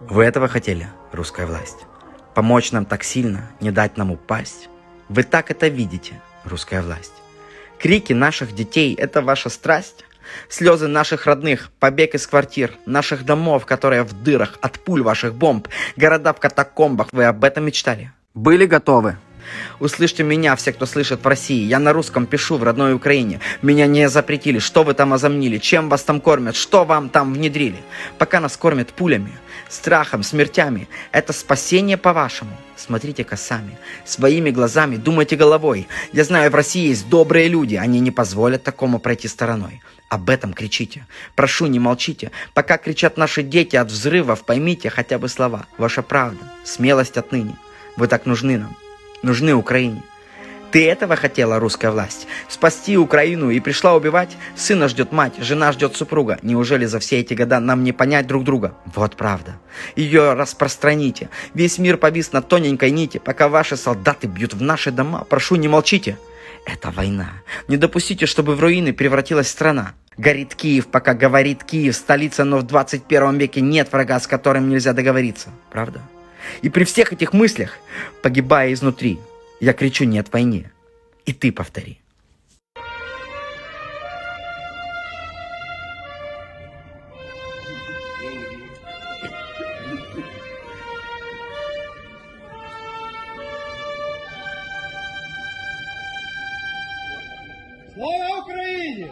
Вы этого хотели, русская власть? Помочь нам так сильно, не дать нам упасть? Вы так это видите, русская власть? Крики наших детей – это ваша страсть? Слезы наших родных, побег из квартир, наших домов, которые в дырах от пуль ваших бомб, города в катакомбах. Вы об этом мечтали? Были готовы? Услышьте меня, все, кто слышит в России. Я на русском пишу в родной Украине. Меня не запретили. Что вы там возомнили? Чем вас там кормят? Что вам там внедрили? Пока нас кормят пулями, страхом, смертями. Это спасение по-вашему? Смотрите-ка сами. Своими глазами, думайте головой. Я знаю, в России есть добрые люди. Они не позволят такому пройти стороной. Об этом кричите. Прошу, не молчите. Пока кричат наши дети от взрывов, поймите хотя бы слова. Ваша правда, смелость отныне. Вы так нужны нам. Нужны Украине. Ты этого хотела, русская власть? Спасти Украину и пришла убивать? Сына ждет мать, жена ждет супруга. Неужели за все эти года нам не понять друг друга? Вот правда. Ее распространите. Весь мир повис на тоненькой нити, пока ваши солдаты бьют в наши дома. Прошу, не молчите. Это война. Не допустите, чтобы в руины превратилась страна. Горит Киев, пока говорит Киев, столица, но в 21 веке нет врага, с которым нельзя договориться. Правда? И при всех этих мыслях, погибая изнутри, я кричу «нет войне». И ты повтори. Слава Україні!